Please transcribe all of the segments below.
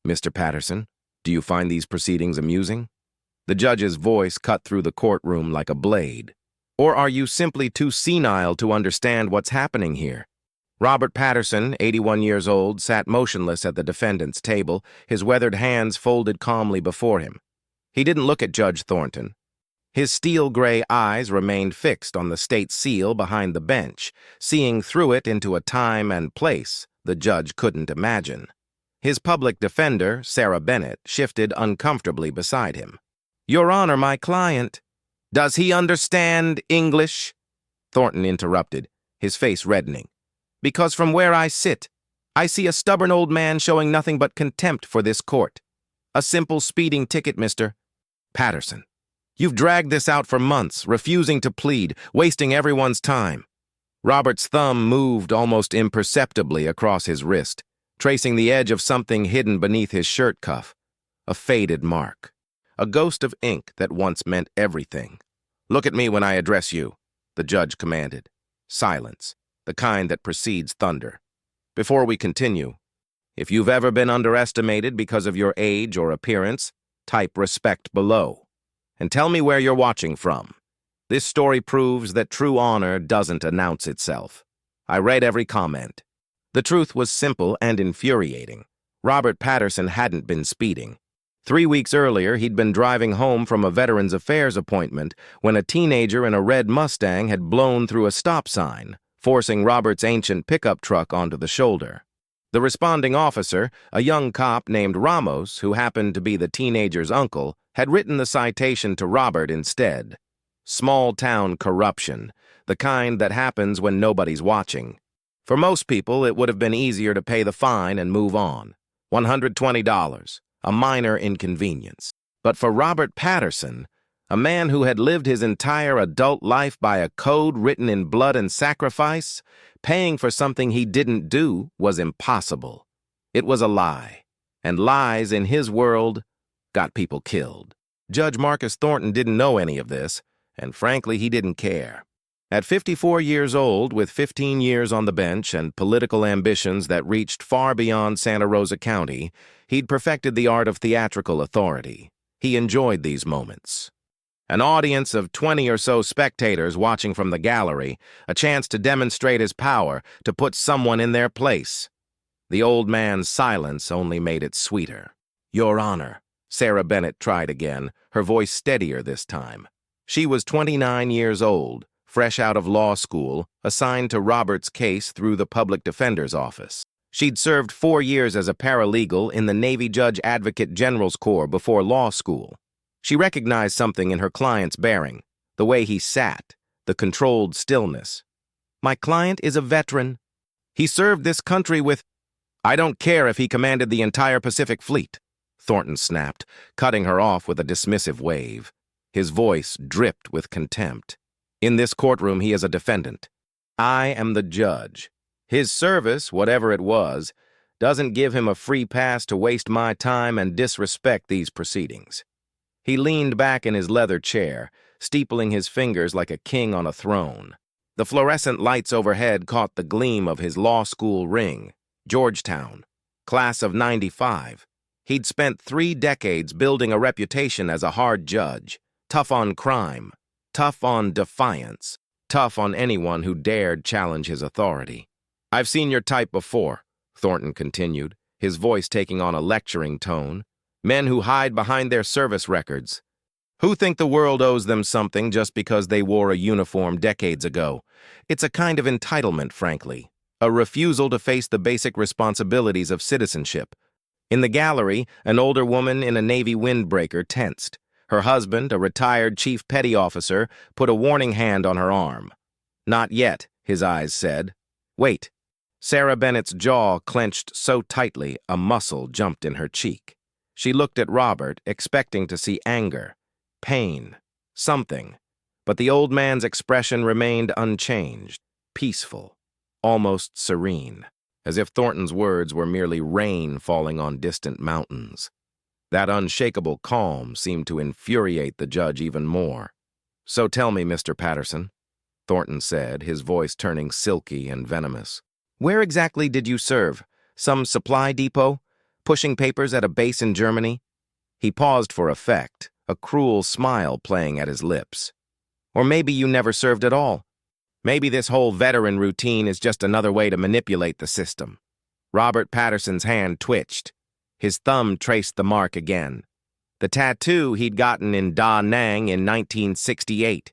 Mr. Patterson, do you find these proceedings amusing? The judge's voice cut through the courtroom like a blade. Or are you simply too senile to understand what's happening here? Robert Patterson, 81 years old, sat motionless at the defendant's table, his weathered hands folded calmly before him. He didn't look at Judge Thornton. His steel-gray eyes remained fixed on the state seal behind the bench, seeing through it into a time and place the judge couldn't imagine. His public defender, Sarah Bennett, shifted uncomfortably beside him. "Your Honor, my client. Does he understand English?" Thornton interrupted, his face reddening. "Because from where I sit, I see a stubborn old man showing nothing but contempt for this court. A simple speeding ticket, Mr. Patterson. You've dragged this out for months, refusing to plead, wasting everyone's time." Robert's thumb moved almost imperceptibly across his wrist, tracing the edge of something hidden beneath his shirt cuff. A faded mark. A ghost of ink that once meant everything. "Look at me when I address you," the judge commanded. Silence, the kind that precedes thunder. "Before we continue, if you've ever been underestimated because of your age or appearance, type respect below. And tell me where you're watching from. This story proves that true honor doesn't announce itself. I read every comment." The truth was simple and infuriating. Robert Patterson hadn't been speeding. 3 weeks earlier, he'd been driving home from a Veterans Affairs appointment when a teenager in a red Mustang had blown through a stop sign, forcing Robert's ancient pickup truck onto the shoulder. The responding officer, a young cop named Ramos, who happened to be the teenager's uncle, had written the citation to Robert instead. Small-town corruption, the kind that happens when nobody's watching. For most people, it would have been easier to pay the fine and move on. $120, a minor inconvenience. But for Robert Patterson, a man who had lived his entire adult life by a code written in blood and sacrifice, paying for something he didn't do was impossible. It was a lie, and lies in his world got people killed. Judge Marcus Thornton didn't know any of this, and frankly, he didn't care. At 54 years old, with 15 years on the bench and political ambitions that reached far beyond Santa Rosa County, he'd perfected the art of theatrical authority. He enjoyed these moments. An audience of 20 or so spectators watching from the gallery, a chance to demonstrate his power, to put someone in their place. The old man's silence only made it sweeter. "Your Honor," Sarah Bennett tried again, her voice steadier this time. She was 29 years old, fresh out of law school, assigned to Robert's case through the public defender's office. She'd served 4 years as a paralegal in the Navy Judge Advocate General's Corps before law school. She recognized something in her client's bearing, the way he sat, the controlled stillness. "My client is a veteran. He served this country with—" "I don't care if he commanded the entire Pacific Fleet," Thornton snapped, cutting her off with a dismissive wave. His voice dripped with contempt. "In this courtroom, he is a defendant. I am the judge. His service, whatever it was, doesn't give him a free pass to waste my time and disrespect these proceedings." He leaned back in his leather chair, steepling his fingers like a king on a throne. The fluorescent lights overhead caught the gleam of his law school ring. Georgetown, class of '95. He'd spent 3 decades building a reputation as a hard judge, tough on crime, tough on defiance, tough on anyone who dared challenge his authority. "I've seen your type before," Thornton continued, his voice taking on a lecturing tone. "Men who hide behind their service records, who think the world owes them something just because they wore a uniform decades ago. It's a kind of entitlement, frankly, a refusal to face the basic responsibilities of citizenship." In the gallery, an older woman in a Navy windbreaker tensed. Her husband, a retired chief petty officer, put a warning hand on her arm. "Not yet," his eyes said. "Wait." Sarah Bennett's jaw clenched so tightly a muscle jumped in her cheek. She looked at Robert, expecting to see anger, pain, something. But the old man's expression remained unchanged, peaceful, almost serene, as if Thornton's words were merely rain falling on distant mountains. That unshakable calm seemed to infuriate the judge even more. "So tell me, Mr. Patterson," Thornton said, his voice turning silky and venomous. "Where exactly did you serve? Some supply depot? Pushing papers at a base in Germany? He paused for effect, a cruel smile playing at his lips. Or maybe you never served at all. Maybe this whole veteran routine is just another way to manipulate the system. Robert Patterson's hand twitched. His thumb traced the mark again. The tattoo he'd gotten in Da Nang in 1968.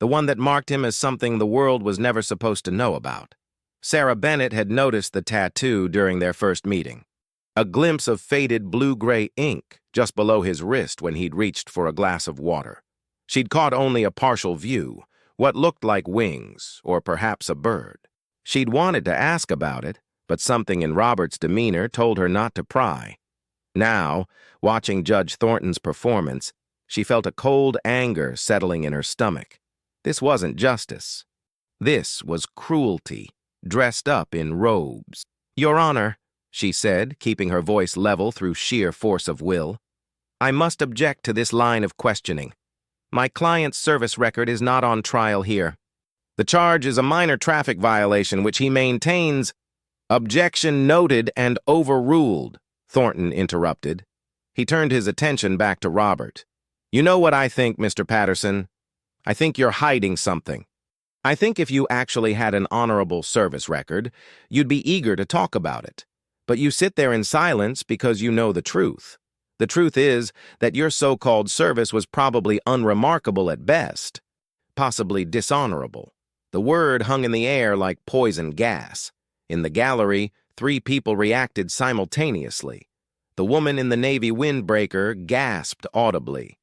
The one that marked him as something the world was never supposed to know about. Sarah Bennett had noticed the tattoo during their first meeting. A glimpse of faded blue-gray ink just below his wrist when he'd reached for a glass of water. She'd caught only a partial view, what looked like wings, or perhaps a bird. She'd wanted to ask about it, but something in Robert's demeanor told her not to pry. Now, watching Judge Thornton's performance, she felt a cold anger settling in her stomach. This wasn't justice. This was cruelty, dressed up in robes. "Your Honor," she said, keeping her voice level through sheer force of will, "I must object to this line of questioning. My client's service record is not on trial here. The charge is a minor traffic violation which he maintains." "Objection noted and overruled," Thornton interrupted. He turned his attention back to Robert. "You know what I think, Mr. Patterson? I think you're hiding something. I think if you actually had an honorable service record, you'd be eager to talk about it. But you sit there in silence because you know the truth. The truth is that your so-called service was probably unremarkable at best, possibly dishonorable." The word hung in the air like poison gas. In the gallery, 3 people reacted simultaneously. The woman in the Navy windbreaker gasped audibly.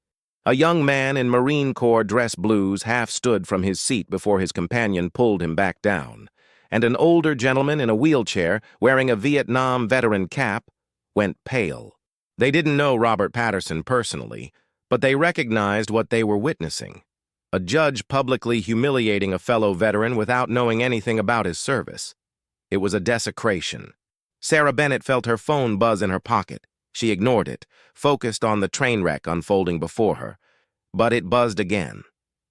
A young man in Marine Corps dress blues half stood from his seat before his companion pulled him back down, and an older gentleman in a wheelchair, wearing a Vietnam veteran cap, went pale. They didn't know Robert Patterson personally, but they recognized what they were witnessing. A judge publicly humiliating a fellow veteran without knowing anything about his service. It was a desecration. Sarah Bennett felt her phone buzz in her pocket. She ignored it, focused on the train wreck unfolding before her. But it buzzed again,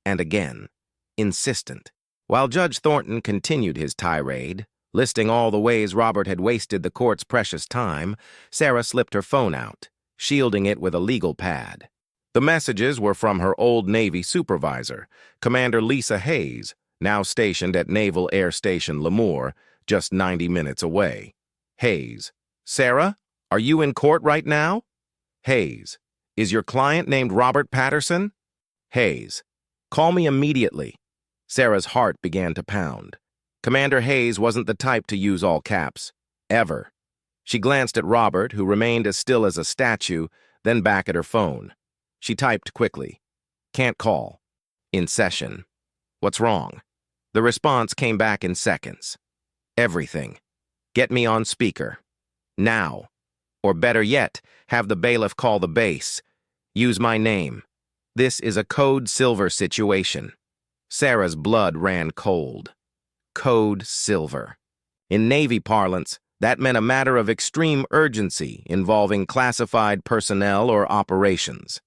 and again, insistent. While Judge Thornton continued his tirade, listing all the ways Robert had wasted the court's precious time, Sarah slipped her phone out, shielding it with a legal pad. The messages were from her old Navy supervisor, Commander Lisa Hayes, now stationed at Naval Air Station Lemoore, just 90 minutes away. Hayes: "Sarah, are you in court right now?" Hayes: "Is your client named Robert Patterson?" Hayes: "Call me immediately." Sarah's heart began to pound. Commander Hayes wasn't the type to use all caps. Ever. She glanced at Robert, who remained as still as a statue, then back at her phone. She typed quickly. "Can't call. In session. What's wrong?" The response came back in seconds. "Everything. Get me on speaker. Now. Or better yet, have the bailiff call the base. Use my name. This is a Code Silver situation." Sarah's blood ran cold. Code Silver. In Navy parlance, that meant a matter of extreme urgency involving classified personnel or operations.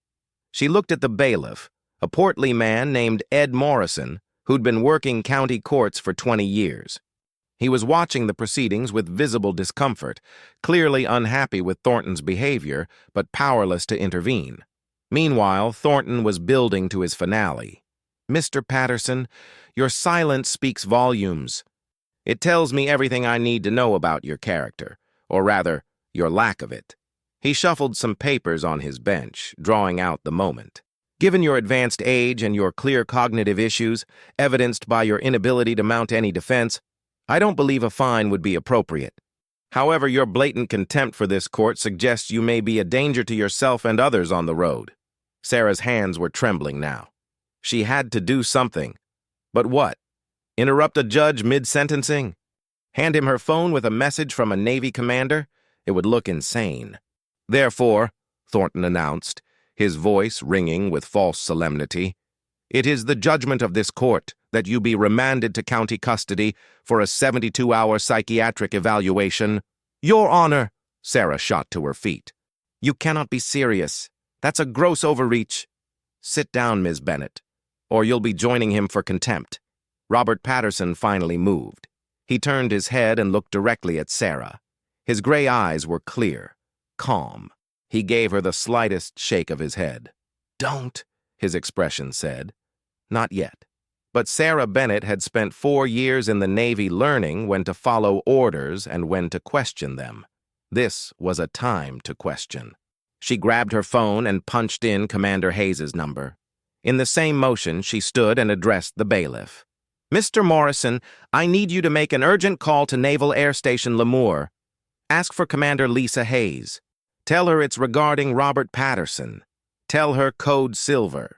She looked at the bailiff, a portly man named Ed Morrison, who'd been working county courts for 20 years. He was watching the proceedings with visible discomfort, clearly unhappy with Thornton's behavior, but powerless to intervene. Meanwhile, Thornton was building to his finale. "Mr. Patterson, your silence speaks volumes. It tells me everything I need to know about your character, or rather, your lack of it." He shuffled some papers on his bench, drawing out the moment. "Given your advanced age and your clear cognitive issues, evidenced by your inability to mount any defense, I don't believe a fine would be appropriate. However, your blatant contempt for this court suggests you may be a danger to yourself and others on the road." Sarah's hands were trembling now. She had to do something. But what? Interrupt a judge mid-sentencing? Hand him her phone with a message from a Navy commander? It would look insane. "Therefore," Thornton announced, his voice ringing with false solemnity, "it is the judgment of this court that you be remanded to county custody for a 72-hour psychiatric evaluation." "Your Honor!" Sarah shot to her feet. "You cannot be serious. That's a gross overreach." "Sit down, Ms. Bennett, or you'll be joining him for contempt." Robert Patterson finally moved. He turned his head and looked directly at Sarah. His gray eyes were clear, calm. He gave her the slightest shake of his head. "Don't," his expression said. Not yet. But Sarah Bennett had spent 4 years in the Navy learning when to follow orders and when to question them. This was a time to question. She grabbed her phone and punched in Commander Hayes's number. In the same motion, she stood and addressed the bailiff. "Mr. Morrison, I need you to make an urgent call to Naval Air Station Lemoore. Ask for Commander Lisa Hayes. Tell her it's regarding Robert Patterson. Tell her code silver."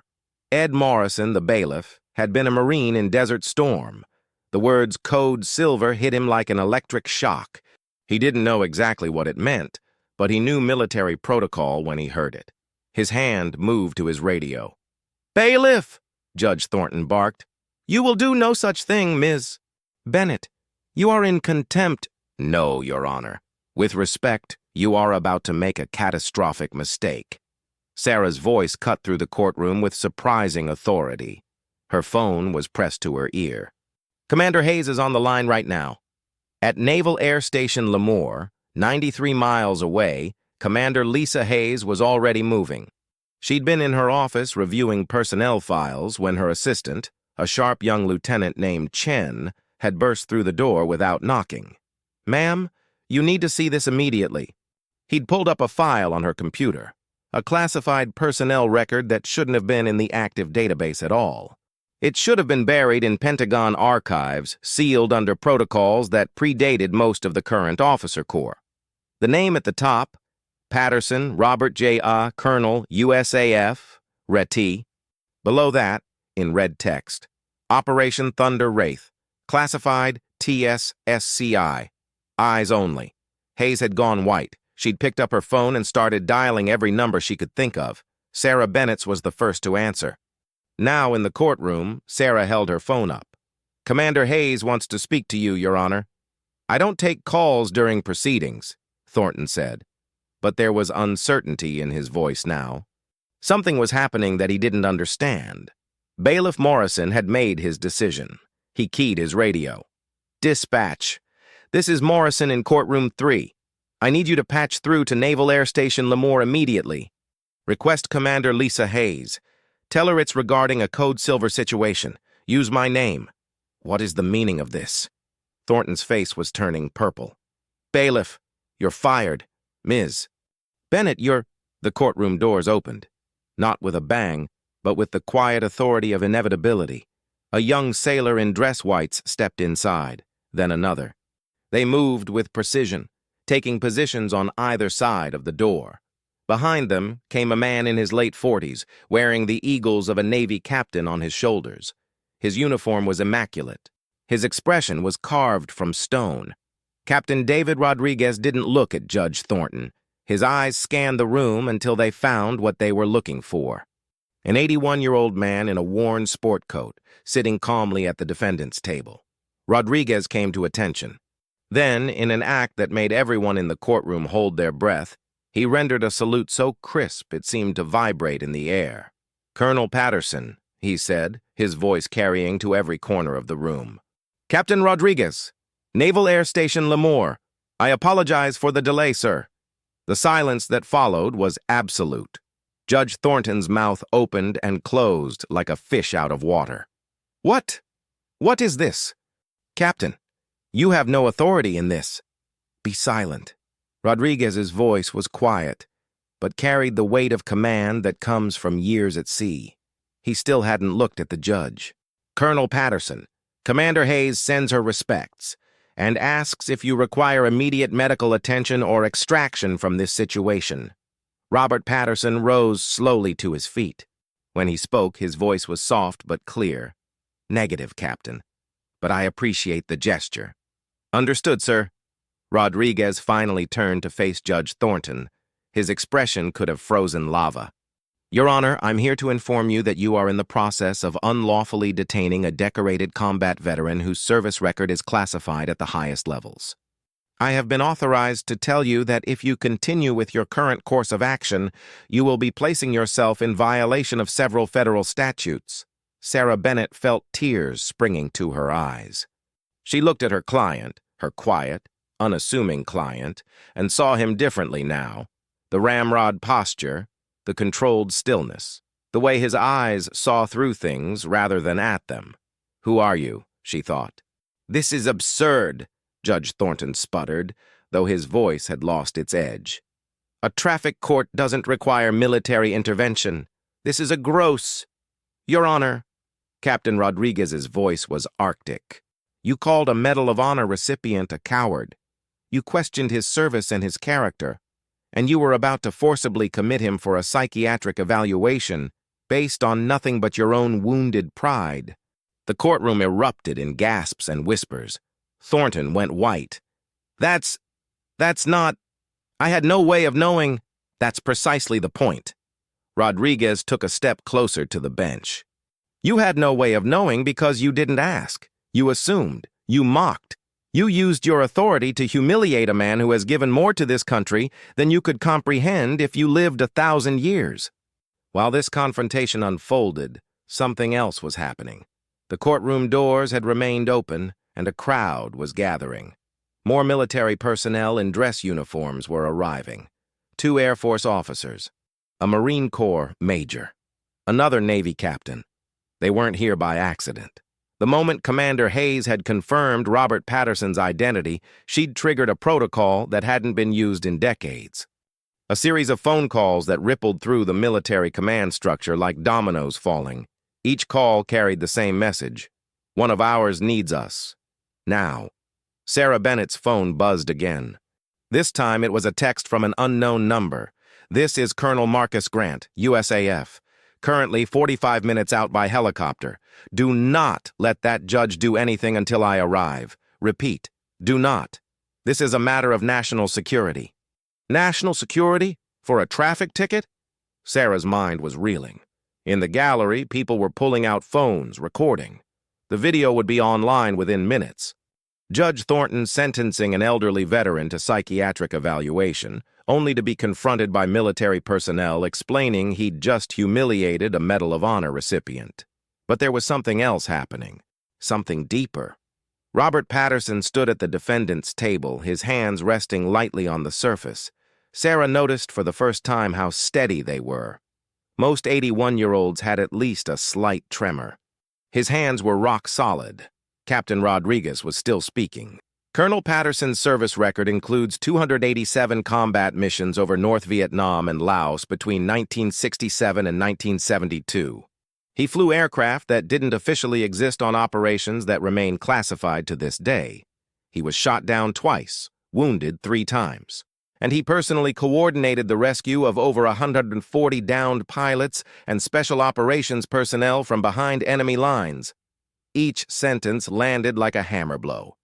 Ed Morrison, the bailiff, had been a Marine in Desert Storm. The words code silver hit him like an electric shock. He didn't know exactly what it meant, but he knew military protocol when he heard it. His hand moved to his radio. "Bailiff!" Judge Thornton barked. "You will do no such thing, Ms. Bennett. You are in contempt." "No, Your Honor. With respect, you are about to make a catastrophic mistake." Sarah's voice cut through the courtroom with surprising authority. Her phone was pressed to her ear. "Commander Hayes is on the line right now. At Naval Air Station Lemoore, 93 miles away, Commander Lisa Hayes was already moving. She'd been in her office reviewing personnel files when her assistant, a sharp young lieutenant named Chen, had burst through the door without knocking. "Ma'am, you need to see this immediately." He'd pulled up a file on her computer, a classified personnel record that shouldn't have been in the active database at all. It should have been buried in Pentagon archives, sealed under protocols that predated most of the current officer corps. The name at the top, Patterson, Robert J. A., Colonel, USAF, RET. Below that, in red text, Operation Thunder Wraith, classified TSSCI, eyes only. Hayes had gone white. She'd picked up her phone and started dialing every number she could think of. Sarah Bennett's was the first to answer. Now, in the courtroom, Sarah held her phone up. "Commander Hayes wants to speak to you, Your Honor." "I don't take calls during proceedings," Thornton said. But there was uncertainty in his voice now. Something was happening that he didn't understand. Bailiff Morrison had made his decision. He keyed his radio. "Dispatch. This is Morrison in courtroom 3. I need you to patch through to Naval Air Station Lemoore immediately. Request Commander Lisa Hayes. Tell her it's regarding a code silver situation. Use my name." "What is the meaning of this?" Thornton's face was turning purple. "Bailiff, you're fired. Ms. Bennett, you're—" The courtroom doors opened. Not with a bang, but with the quiet authority of inevitability. A young sailor in dress whites stepped inside, then another. They moved with precision, taking positions on either side of the door. Behind them came a man in his late 40s, wearing the eagles of a Navy captain on his shoulders. His uniform was immaculate. His expression was carved from stone. Captain David Rodriguez didn't look at Judge Thornton. His eyes scanned the room until they found what they were looking for. An 81-year-old man in a worn sport coat, sitting calmly at the defendant's table. Rodriguez came to attention. Then, in an act that made everyone in the courtroom hold their breath, he rendered a salute so crisp it seemed to vibrate in the air. "Colonel Patterson," he said, his voice carrying to every corner of the room. "Captain Rodriguez, Naval Air Station Lemoore. I apologize for the delay, sir." The silence that followed was absolute. Judge Thornton's mouth opened and closed like a fish out of water. "What? What is this?" "Captain, you have no authority in this." "Be silent." Rodriguez's voice was quiet, but carried the weight of command that comes from years at sea. He still hadn't looked at the judge. "Colonel Patterson, Commander Hayes sends her respects and asks if you require immediate medical attention or extraction from this situation." Robert Patterson rose slowly to his feet. When he spoke, his voice was soft but clear. "Negative, Captain, but I appreciate the gesture." "Understood, sir." Rodriguez finally turned to face Judge Thornton. His expression could have frozen lava. "Your Honor, I'm here to inform you that you are in the process of unlawfully detaining a decorated combat veteran whose service record is classified at the highest levels. I have been authorized to tell you that if you continue with your current course of action, you will be placing yourself in violation of several federal statutes." Sarah Bennett felt tears springing to her eyes. She looked at her client, her quiet, unassuming client, and saw him differently now. The ramrod posture, the controlled stillness, the way his eyes saw through things rather than at them. "Who are you?" she thought. "This is absurd," Judge Thornton sputtered, though his voice had lost its edge. "A traffic court doesn't require military intervention. This is a gross—" "Your Honor," Captain Rodriguez's voice was arctic. "You called a Medal of Honor recipient a coward. You questioned his service and his character, and you were about to forcibly commit him for a psychiatric evaluation based on nothing but your own wounded pride." The courtroom erupted in gasps and whispers. Thornton went white. That's not... I had no way of knowing." "That's precisely the point." Rodriguez took a step closer to the bench. "You had no way of knowing because you didn't ask. You assumed. You mocked. You used your authority to humiliate a man who has given more to this country than you could comprehend if you lived 1,000 years. While this confrontation unfolded, something else was happening. The courtroom doors had remained open, and a crowd was gathering. More military personnel in dress uniforms were arriving. 2 Air Force officers, a Marine Corps major, another Navy captain. They weren't here by accident. The moment Commander Hayes had confirmed Robert Patterson's identity, she'd triggered a protocol that hadn't been used in decades. A series of phone calls that rippled through the military command structure like dominoes falling. Each call carried the same message. "One of ours needs us. Now." Sarah Bennett's phone buzzed again. This time it was a text from an unknown number. "This is Colonel Marcus Grant, USAF. Currently 45 minutes out by helicopter. Do not let that judge do anything until I arrive. Repeat, do not. This is a matter of national security." National security? For a traffic ticket? Sarah's mind was reeling. In the gallery, people were pulling out phones, recording. The video would be online within minutes. Judge Thornton sentencing an elderly veteran to psychiatric evaluation, only to be confronted by military personnel explaining he'd just humiliated a Medal of Honor recipient. But there was something else happening, something deeper. Robert Patterson stood at the defendant's table, his hands resting lightly on the surface. Sarah noticed for the first time how steady they were. Most 81-year-olds had at least a slight tremor. His hands were rock solid. Captain Rodriguez was still speaking. "Colonel Patterson's service record includes 287 combat missions over North Vietnam and Laos between 1967 and 1972. He flew aircraft that didn't officially exist on operations that remain classified to this day. He was shot down twice, wounded 3 times. And he personally coordinated the rescue of over 140 downed pilots and special operations personnel from behind enemy lines." Each sentence landed like a hammer blow.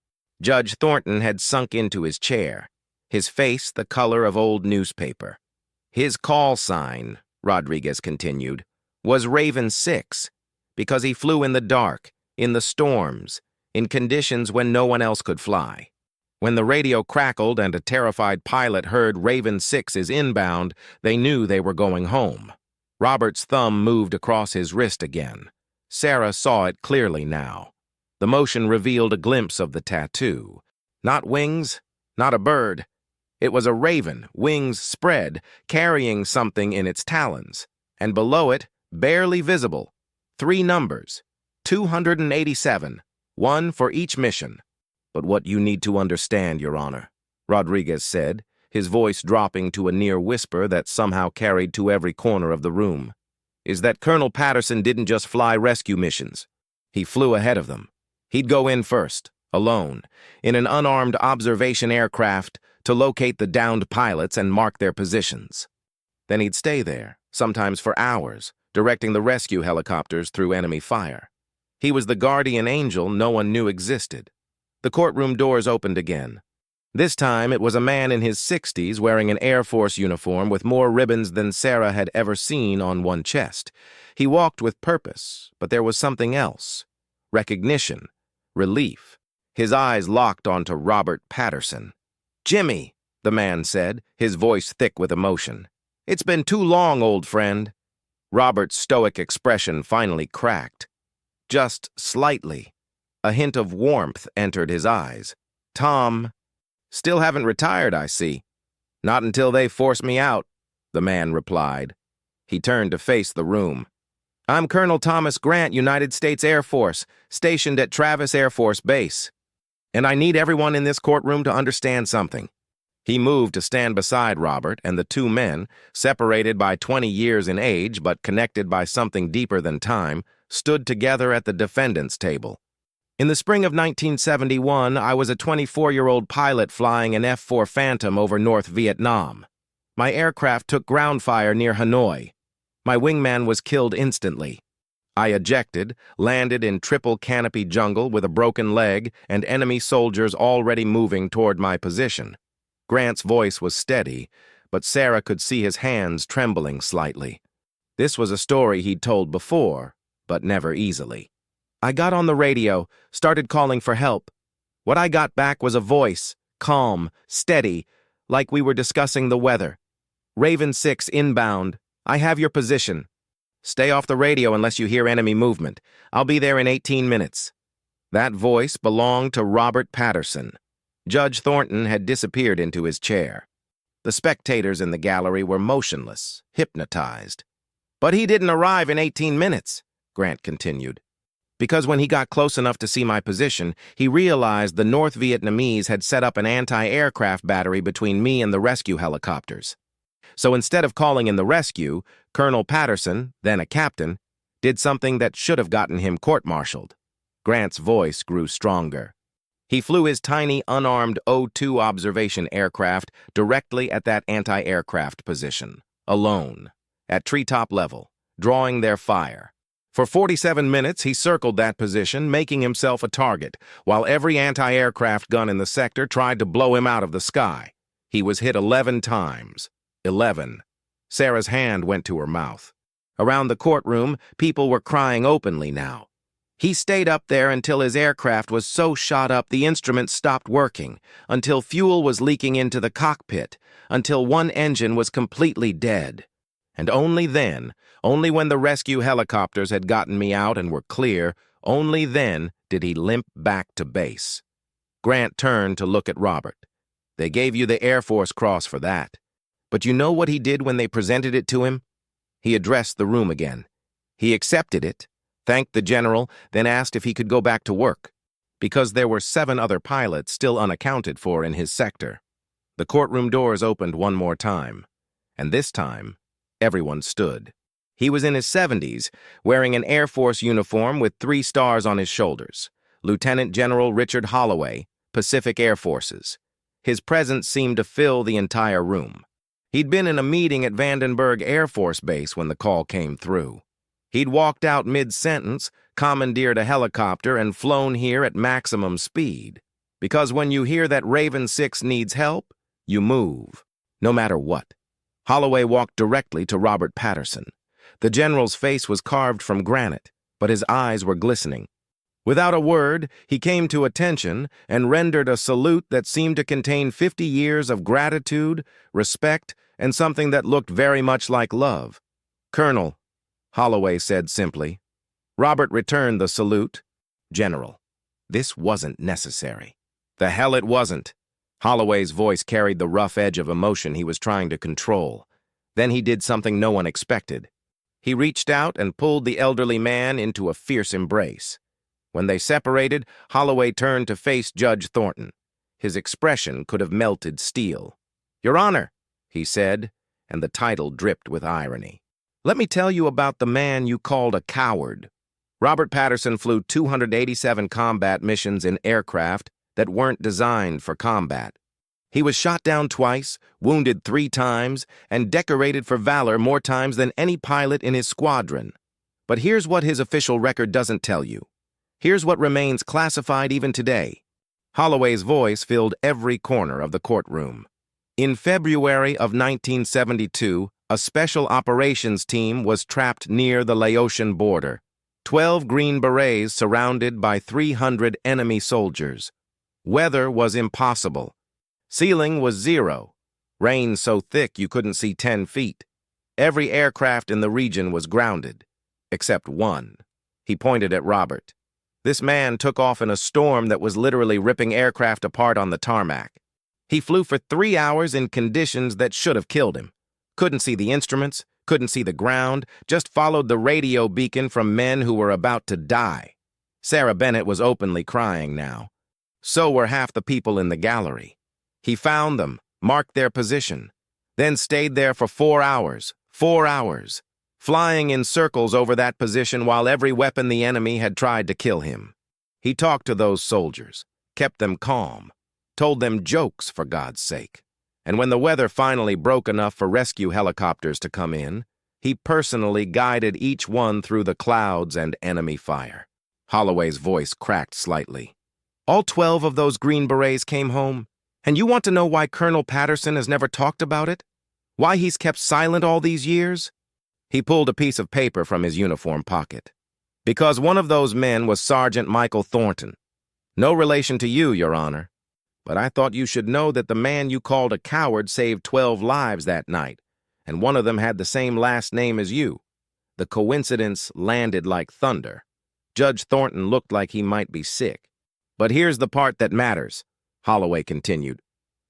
Judge Thornton had sunk into his chair, his face the color of old newspaper. "His call sign," Rodriguez continued, "was Raven 6, because he flew in the dark, in the storms, in conditions when no one else could fly. When the radio crackled and a terrified pilot heard Raven 6 is inbound, they knew they were going home." Robert's thumb moved across his wrist again. Sarah saw it clearly now. The motion revealed a glimpse of the tattoo. Not wings, not a bird. It was a raven, wings spread, carrying something in its talons. And below it, barely visible, 3 numbers, 287, 1 for each mission. "But what you need to understand, Your Honor," Rodriguez said, his voice dropping to a near whisper that somehow carried to every corner of the room, "is that Colonel Patterson didn't just fly rescue missions. He flew ahead of them. He'd go in first, alone, in an unarmed observation aircraft to locate the downed pilots and mark their positions. Then he'd stay there, sometimes for hours, directing the rescue helicopters through enemy fire. He was the guardian angel no one knew existed." The courtroom doors opened again. This time it was a man in his 60s wearing an Air Force uniform with more ribbons than Sarah had ever seen on one chest. He walked with purpose, but there was something else. Recognition. Relief. His eyes locked onto Robert Patterson. "Jimmy," the man said, his voice thick with emotion. "It's been too long, old friend." Robert's stoic expression finally cracked. Just slightly. A hint of warmth entered his eyes. "Tom, still haven't retired, I see." "Not until they force me out," the man replied. He turned to face the room. I'm Colonel Thomas Grant, United States Air Force, stationed at Travis Air Force Base. And I need everyone in this courtroom to understand something. He moved to stand beside Robert, and the two men, separated by 20 years in age but connected by something deeper than time, stood together at the defendant's table. In the spring of 1971, I was a 24-year-old pilot flying an F-4 Phantom over North Vietnam. My aircraft took ground fire near Hanoi. My wingman was killed instantly. I ejected, landed in triple canopy jungle with a broken leg and enemy soldiers already moving toward my position. Grant's voice was steady, but Sarah could see his hands trembling slightly. This was a story he'd told before, but never easily. I got on the radio, started calling for help. What I got back was a voice, calm, steady, like we were discussing the weather. Raven 6 inbound. I have your position. Stay off the radio unless you hear enemy movement. I'll be there in 18 minutes. That voice belonged to Robert Patterson. Judge Thornton had disappeared into his chair. The spectators in the gallery were motionless, hypnotized. But he didn't arrive in 18 minutes, Grant continued. Because when he got close enough to see my position, he realized the North Vietnamese had set up an anti-aircraft battery between me and the rescue helicopters. So instead of calling in the rescue, Colonel Patterson, then a captain, did something that should have gotten him court-martialed. Grant's voice grew stronger. He flew his tiny, unarmed O-2 observation aircraft directly at that anti-aircraft position, alone, at treetop level, drawing their fire. For 47 minutes, he circled that position, making himself a target, while every anti-aircraft gun in the sector tried to blow him out of the sky. He was hit 11 times. 11. Sarah's hand went to her mouth. Around the courtroom, people were crying openly now. He stayed up there until his aircraft was so shot up the instruments stopped working, until fuel was leaking into the cockpit, until one engine was completely dead. And only then, only when the rescue helicopters had gotten me out and were clear, only then did he limp back to base. Grant turned to look at Robert. They gave you the Air Force Cross for that. But you know what he did when they presented it to him? He addressed the room again. He accepted it, thanked the general, then asked if he could go back to work, because there were 7 other pilots still unaccounted for in his sector. The courtroom doors opened one more time, and this time, everyone stood. He was in his 70s, wearing an Air Force uniform with 3 stars on his shoulders. Lieutenant General Richard Holloway, Pacific Air Forces. His presence seemed to fill the entire room. He'd been in a meeting at Vandenberg Air Force Base when the call came through. He'd walked out mid-sentence, commandeered a helicopter, and flown here at maximum speed. Because when you hear that Raven 6 needs help, you move, no matter what. Holloway walked directly to Robert Patterson. The general's face was carved from granite, but his eyes were glistening. Without a word, he came to attention and rendered a salute that seemed to contain 50 years of gratitude, respect, and something that looked very much like love. "Colonel," Holloway said simply. Robert returned the salute. "General, this wasn't necessary." "The hell it wasn't." Holloway's voice carried the rough edge of emotion he was trying to control. Then he did something no one expected. He reached out and pulled the elderly man into a fierce embrace. When they separated, Holloway turned to face Judge Thornton. His expression could have melted steel. "Your Honor," he said, and the title dripped with irony. "Let me tell you about the man you called a coward." Robert Patterson flew 287 combat missions in aircraft that weren't designed for combat. He was shot down twice, wounded 3 times, and decorated for valor more times than any pilot in his squadron. But here's what his official record doesn't tell you. Here's what remains classified even today. Holloway's voice filled every corner of the courtroom. In February of 1972, a special operations team was trapped near the Laotian border. 12 Green Berets surrounded by 300 enemy soldiers. Weather was impossible. Ceiling was 0. Rain so thick you couldn't see 10 feet. Every aircraft in the region was grounded, except one. He pointed at Robert. This man took off in a storm that was literally ripping aircraft apart on the tarmac. He flew for 3 hours in conditions that should have killed him. Couldn't see the instruments, couldn't see the ground, just followed the radio beacon from men who were about to die. Sarah Bennett was openly crying now. So were half the people in the gallery. He found them, marked their position, then stayed there for 4 hours, flying in circles over that position while every weapon the enemy had tried to kill him. He talked to those soldiers, kept them calm, told them jokes for God's sake. And when the weather finally broke enough for rescue helicopters to come in, he personally guided each one through the clouds and enemy fire. Holloway's voice cracked slightly. All 12 of those Green Berets came home, and you want to know why Colonel Patterson has never talked about it? Why he's kept silent all these years? He pulled a piece of paper from his uniform pocket. Because one of those men was Sergeant Michael Thornton. No relation to you, Your Honor. But I thought you should know that the man you called a coward saved 12 lives that night, and one of them had the same last name as you. The coincidence landed like thunder. Judge Thornton looked like he might be sick. But here's the part that matters, Holloway continued.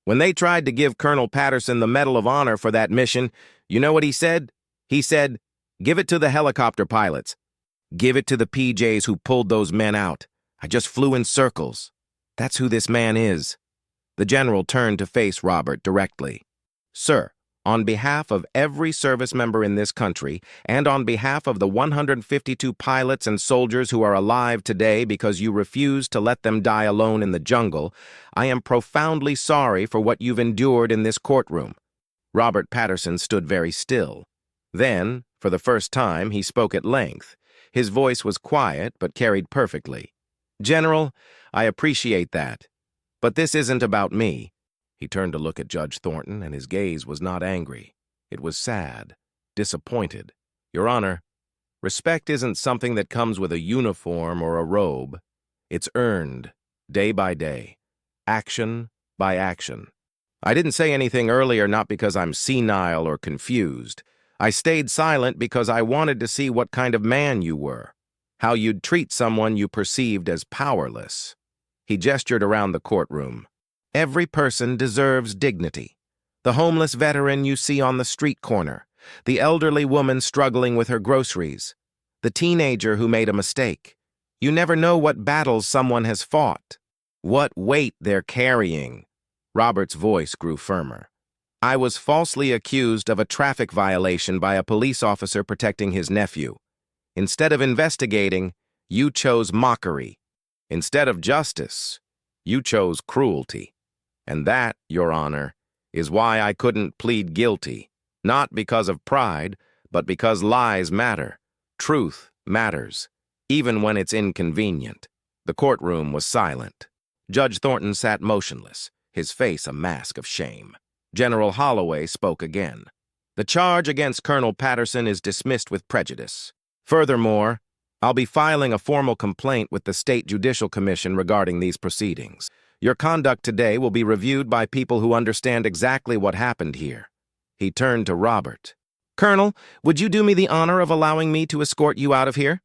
When they tried to give Colonel Patterson the Medal of Honor for that mission, you know what he said? He said, "Give it to the helicopter pilots. Give it to the PJs who pulled those men out. I just flew in circles. That's who this man is." The general turned to face Robert directly. "Sir, on behalf of every service member in this country, and on behalf of the 152 pilots and soldiers who are alive today because you refused to let them die alone in the jungle, I am profoundly sorry for what you've endured in this courtroom." Robert Patterson stood very still. Then, for the first time, he spoke at length. His voice was quiet, but carried perfectly. "General, I appreciate that. But this isn't about me." He turned to look at Judge Thornton, and his gaze was not angry. It was sad, disappointed. "Your Honor, respect isn't something that comes with a uniform or a robe. It's earned, day by day, action by action. I didn't say anything earlier not because I'm senile or confused. I stayed silent because I wanted to see what kind of man you were, how you'd treat someone you perceived as powerless." He gestured around the courtroom. "Every person deserves dignity. The homeless veteran you see on the street corner, the elderly woman struggling with her groceries, the teenager who made a mistake. You never know what battles someone has fought, what weight they're carrying." Robert's voice grew firmer. "I was falsely accused of a traffic violation by a police officer protecting his nephew. Instead of investigating, you chose mockery. Instead of justice, you chose cruelty. And that, Your Honor, is why I couldn't plead guilty, not because of pride, but because lies matter. Truth matters, even when it's inconvenient." The courtroom was silent. Judge Thornton sat motionless, his face a mask of shame. General Holloway spoke again. "The charge against Colonel Patterson is dismissed with prejudice. Furthermore, I'll be filing a formal complaint with the State Judicial Commission regarding these proceedings. Your conduct today will be reviewed by people who understand exactly what happened here." He turned to Robert. "Colonel, would you do me the honor of allowing me to escort you out of here?"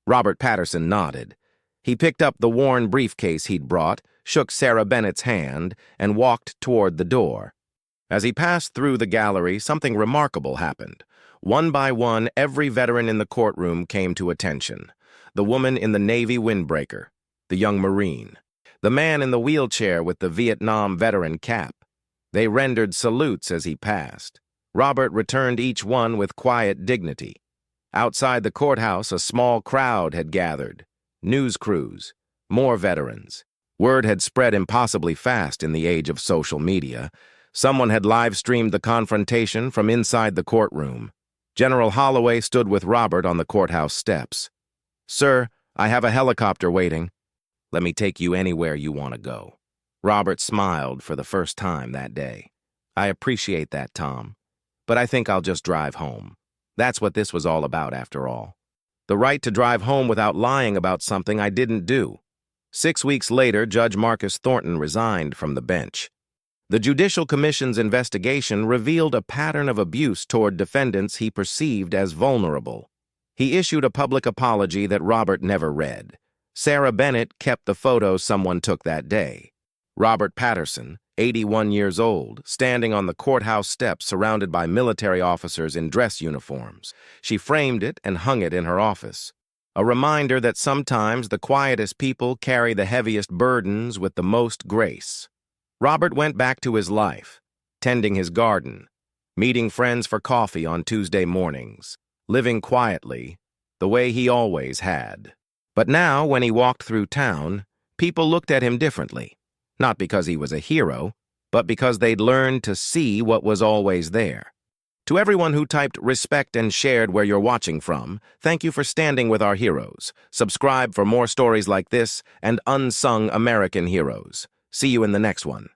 Robert Patterson nodded. He picked up the worn briefcase he'd brought, shook Sarah Bennett's hand, and walked toward the door. As he passed through the gallery, something remarkable happened. One by one, every veteran in the courtroom came to attention. The woman in the Navy windbreaker, the young Marine, the man in the wheelchair with the Vietnam veteran cap. They rendered salutes as he passed. Robert returned each one with quiet dignity. Outside the courthouse, a small crowd had gathered. News crews, more veterans. Word had spread impossibly fast in the age of social media. Someone had live-streamed the confrontation from inside the courtroom. General Holloway stood with Robert on the courthouse steps. "Sir, I have a helicopter waiting. Let me take you anywhere you want to go." Robert smiled for the first time that day. "I appreciate that, Tom, but I think I'll just drive home. That's what this was all about, after all. The right to drive home without lying about something I didn't do." 6 weeks later, Judge Marcus Thornton resigned from the bench. The Judicial Commission's investigation revealed a pattern of abuse toward defendants he perceived as vulnerable. He issued a public apology that Robert never read. Sarah Bennett kept the photo someone took that day. Robert Patterson, 81 years old, standing on the courthouse steps surrounded by military officers in dress uniforms. She framed it and hung it in her office. A reminder that sometimes the quietest people carry the heaviest burdens with the most grace. Robert went back to his life, tending his garden, meeting friends for coffee on Tuesday mornings, living quietly, the way he always had. But now, when he walked through town, people looked at him differently. Not because he was a hero, but because they'd learned to see what was always there. To everyone who typed respect and shared where you're watching from, thank you for standing with our heroes. Subscribe for more stories like this and unsung American heroes. See you in the next one.